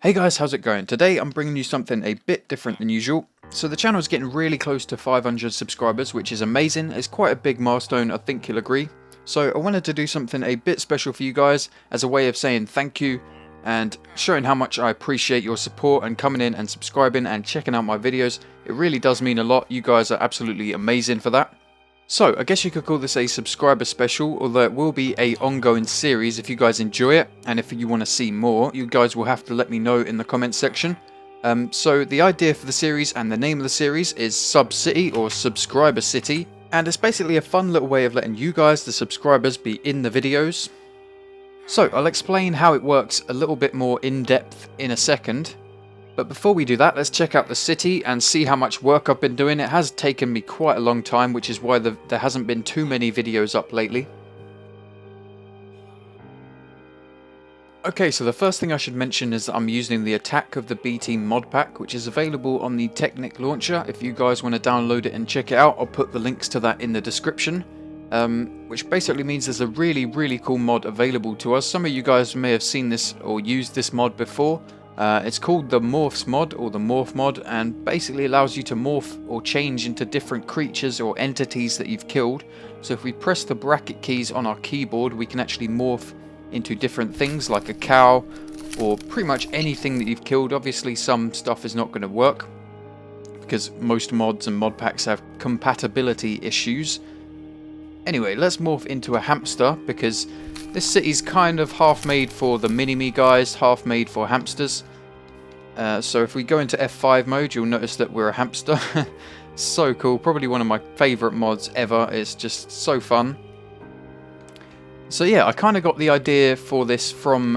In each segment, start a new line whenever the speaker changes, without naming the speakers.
Hey guys, how's it going? Today I'm bringing you something a bit different than usual. So the channel is getting really close to 500 subscribers, which is amazing. It's quite a big milestone, I think you'll agree. So I wanted to do something a bit special for you guys as a way of saying thank you and showing how much I appreciate your support and coming in and subscribing and checking out my videos. It really does mean a lot. You guys are absolutely amazing for that. So, I guess you could call this a subscriber special, although it will be a ongoing series if you guys enjoy it, and if you want to see more, you guys will have to let me know in the comments section. So the idea for the series and the name of the series is Sub City or Subscriber City, and it's basically a fun little way of letting you guys, the subscribers, be in the videos. So, I'll explain how it works a little bit more in depth in a second. But before we do that, let's check out the city and see how much work I've been doing. It has taken me quite a long time, which is why there hasn't been too many videos up lately. Okay, so the first thing I should mention is that I'm using the Attack of the B-Team mod pack, which is available on the Technic launcher. If you guys want to download it and check it out, I'll put the links to that in the description. Which basically means there's a really cool mod available to us. Some of you guys may have seen this or used this mod before. It's called the Morphs mod or the Morph mod, and basically allows you to morph or change into different creatures or entities that you've killed. So if we press the bracket keys on our keyboard, we can actually morph into different things like a cow or pretty much anything that you've killed. Obviously some stuff is not going to work because most mods and mod packs have compatibility issues. Anyway, let's morph into a hamster because this city's kind of half made for the mini-me guys, half made for hamsters. So if we go into F5 mode, you'll notice that we're a hamster. So cool, probably one of my favourite mods ever. It's just so fun. So yeah, I kind of got the idea for this from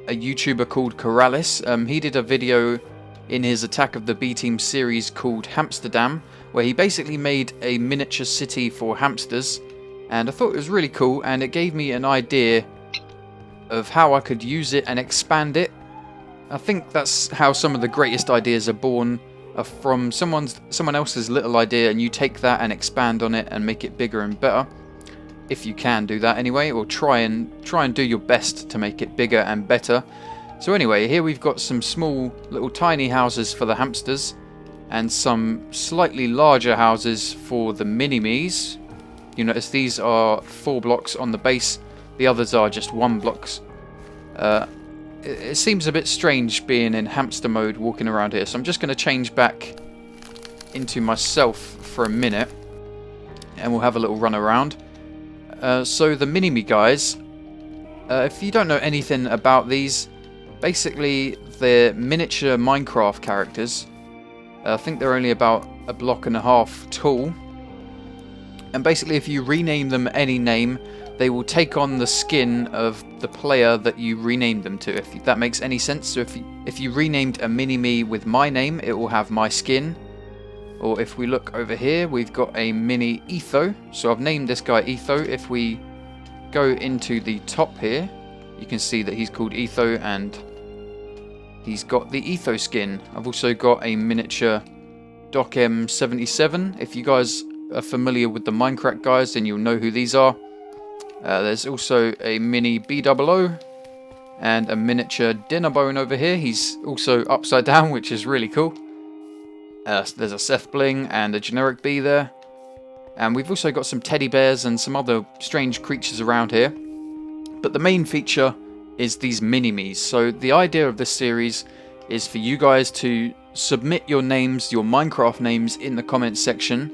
a YouTuber called Corrales. He did a video in his Attack of the B-Team series called Hamsterdam, where he basically made a miniature city for hamsters. And I thought it was really cool, and it gave me an idea of how I could use it and expand it. I think that's how some of the greatest ideas are born, from someone else's little idea, and you take that and expand on it and make it bigger and better. If you can do that anyway, or try and do your best to make it bigger and better. So anyway, here we've got some small little tiny houses for the hamsters, and some slightly larger houses for the mini-me's. You notice these are 4 blocks on the base, the others are just 1 blocks. It seems a bit strange being in hamster mode walking around here, so I'm just going to change back into myself for a minute, and we'll have a little run around. So the mini-me guys, if you don't know anything about these, basically they're miniature Minecraft characters. I think they're only about 1.5 blocks tall. And basically if you rename them any name, they will take on the skin of the player that you renamed them to, if that makes any sense. So if you renamed a mini-me with my name, it will have my skin. Or if we look over here, we've got a mini Etho. So I've named this guy Etho. If we go into the top here, you can see that he's called Etho and he's got the Etho skin. I've also got a miniature Doc M77. If you guys are familiar with the Minecraft guys, then you'll know who these are. There's also a mini B00 and a miniature Dinnerbone over here. He's also upside down, which is really cool. There's a Seth Bling and a generic bee there. And we've also got some teddy bears and some other strange creatures around here. But the main feature is these mini-me's. So the idea of this series is for you guys to submit your names, your Minecraft names, in the comments section.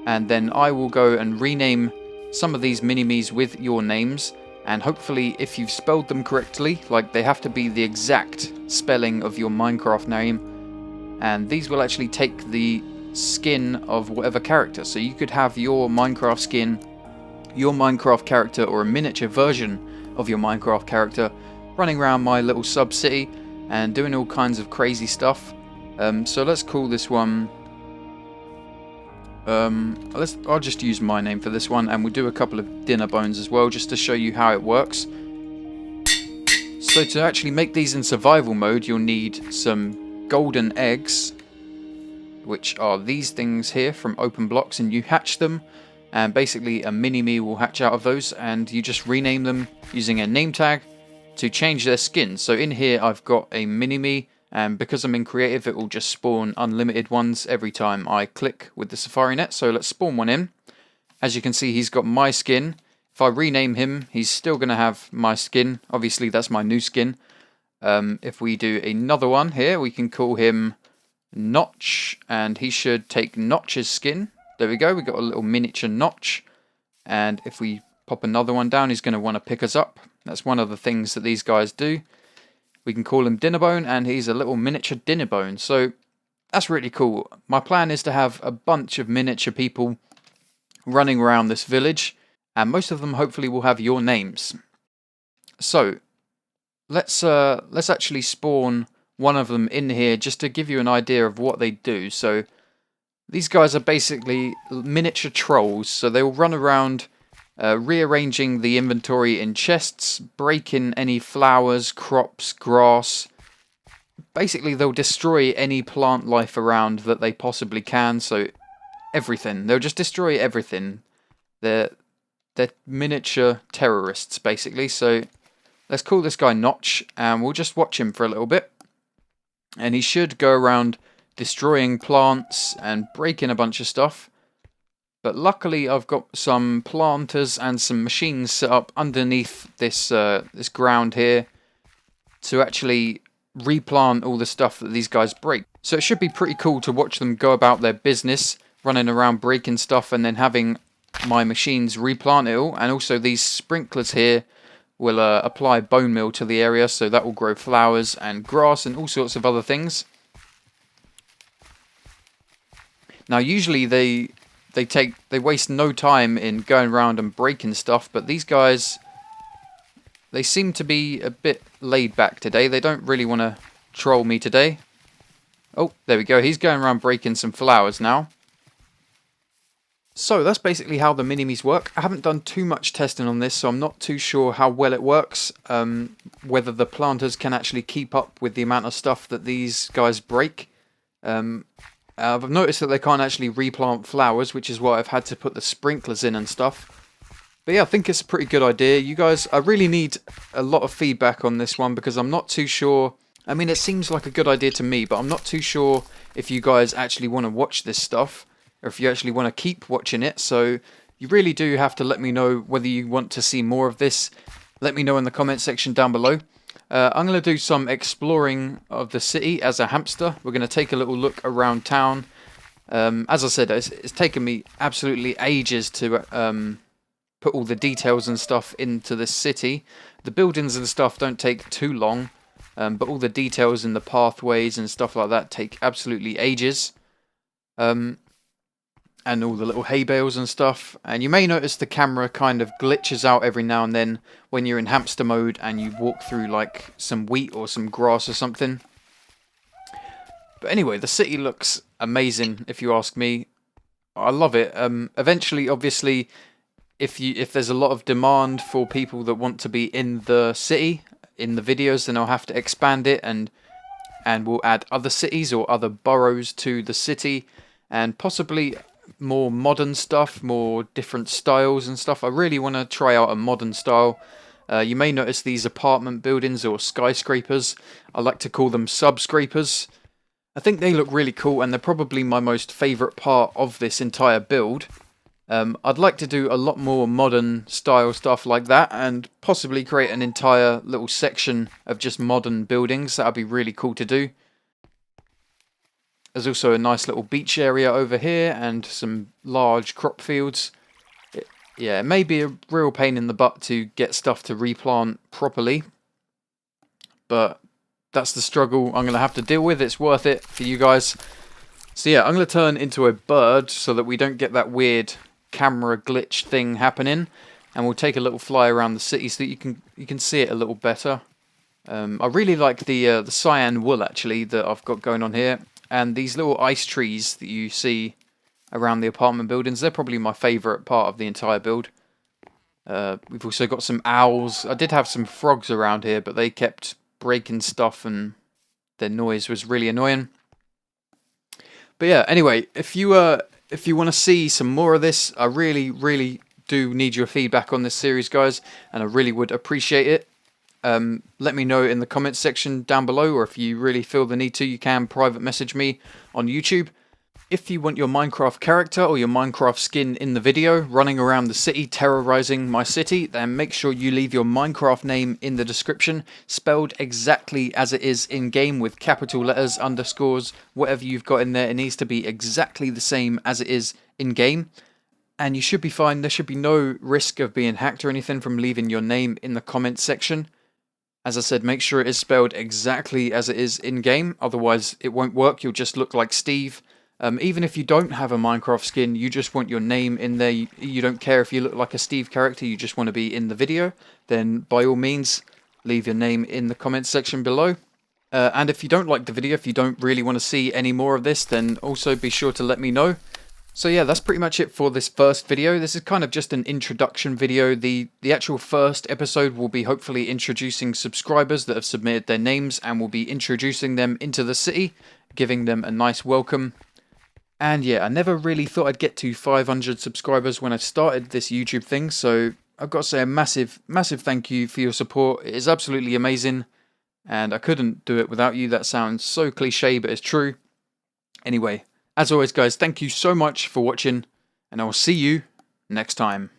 And then I will go and rename some of these mini-me's with your names. And hopefully if you've spelled them correctly, like they have to be the exact spelling of your Minecraft name. And these will actually take the skin of whatever character. So you could have your Minecraft skin, your Minecraft character, or a miniature version of your Minecraft character running around my little sub city and doing all kinds of crazy stuff. So let's call this one... I'll just use my name for this one, and we'll do a couple of dinner bones as well, just to show you how it works. So to actually make these in survival mode, you'll need some golden eggs, which are these things here from open blocks, and you hatch them, and basically a mini-me will hatch out of those, and you just rename them using a name tag to change their skin. So in here I've got a mini-me and because I'm in creative, it will just spawn unlimited ones every time I click with the Safari Net. So let's spawn one in. As you can see, he's got my skin. If I rename him, he's still going to have my skin. Obviously, that's my new skin. If we do another one here, we can call him Notch, and he should take Notch's skin. There we go, we got a little miniature Notch. And if we pop another one down, he's going to want to pick us up. That's one of the things that these guys do. We can call him Dinnerbone, and he's a little miniature Dinnerbone. So that's really cool. My plan is to have a bunch of miniature people running around this village, and most of them hopefully will have your names. So let's actually spawn one of them in here just to give you an idea of what they do. So these guys are basically miniature trolls, so they will run around rearranging the inventory in chests, breaking any flowers, crops, grass. Basically, they'll destroy any plant life around that they possibly can, so everything. They'll just destroy everything. They're miniature terrorists, basically, so let's call this guy Notch, and we'll just watch him for a little bit. And he should go around destroying plants and breaking a bunch of stuff. But luckily I've got some planters and some machines set up underneath this this ground here to actually replant all the stuff that these guys break. So it should be pretty cool to watch them go about their business, running around breaking stuff and then having my machines replant it all. And also these sprinklers here will apply bone meal to the area, so that will grow flowers and grass and all sorts of other things. Now usually they waste no time in going around and breaking stuff, but these guys, they seem to be a bit laid back today. They don't really want to troll me today. Oh, there we go. He's going around breaking some flowers now. So that's basically how the mini-me's work. I haven't done too much testing on this, so I'm not too sure how well it works. Whether the planters can actually keep up with the amount of stuff that these guys break. I've noticed that they can't actually replant flowers, which is why I've had to put the sprinklers in and stuff. But yeah, I think it's a pretty good idea. You guys, I really need a lot of feedback on this one because I'm not too sure. I mean, it seems like a good idea to me, but I'm not too sure if you guys actually want to watch this stuff or if you actually want to keep watching it. So you really do have to let me know whether you want to see more of this. Let me know in the comment section down below. I'm going to do some exploring of the city as a hamster. We're going to take a little look around town. As I said, it's taken me absolutely ages to put all the details and stuff into this city. The buildings and stuff don't take too long, but all the details in the pathways and stuff like that take absolutely ages. And all the little hay bales and stuff. And you may notice the camera kind of glitches out every now and then when you're in hamster mode and you walk through like some wheat or some grass or something. But anyway, the city looks amazing if you ask me. I love it. Eventually, obviously, if there's a lot of demand for people that want to be in the city, in the videos, then I'll have to expand it and we'll add other cities or other boroughs to the city and possibly more modern stuff, more different styles and stuff. I really want to try out a modern style. You may notice these apartment buildings or skyscrapers. I like to call them subscrapers. I think they look really cool and they're probably my most favourite part of this entire build. I'd like to do a lot more modern style stuff like that and possibly create an entire little section of just modern buildings. That would be really cool to do. There's also a nice little beach area over here and some large crop fields. Yeah, it may be a real pain in the butt to get stuff to replant properly, but that's the struggle I'm going to have to deal with. It's worth it for you guys. So yeah, I'm going to turn into a bird so that we don't get that weird camera glitch thing happening, and we'll take a little fly around the city so that you can see it a little better. I really like the cyan wool actually that I've got going on here. And these little ice trees that you see around the apartment buildings, they're probably my favourite part of the entire build. We've also got some owls. I did have some frogs around here, but they kept breaking stuff and their noise was really annoying. But yeah, anyway, if you want to see some more of this, I really do need your feedback on this series, guys, and I really would appreciate it. let me know in the comments section down below, or if you really feel the need to, you can private message me on YouTube. If you want your Minecraft character or your Minecraft skin in the video running around the city terrorizing my city, then make sure you leave your Minecraft name in the description, spelled exactly as it is in game with capital letters, underscores, whatever you've got in there. It needs to be exactly the same as it is in game, and you should be fine. There should be no risk of being hacked or anything from leaving your name in the comments section. As I said, make sure it is spelled exactly as it is in game, otherwise it won't work. You'll just look like Steve. Even if you don't have a Minecraft skin, you just want your name in there, you don't care if you look like a Steve character, you just want to be in the video, then by all means, leave your name in the comments section below. And if you don't like the video, if you don't really want to see any more of this, then also be sure to let me know. So yeah, that's pretty much it for this first video. This is kind of just an introduction video. The actual first episode will be hopefully introducing subscribers that have submitted their names, and we'll be introducing them into the city, giving them a nice welcome. And yeah, I never really thought I'd get to 500 subscribers when I started this YouTube thing, so I've got to say a massive, massive thank you for your support. It is absolutely amazing, and I couldn't do it without you. That sounds so cliche, but it's true. Anyway, as always guys, thank you so much for watching, and I will see you next time.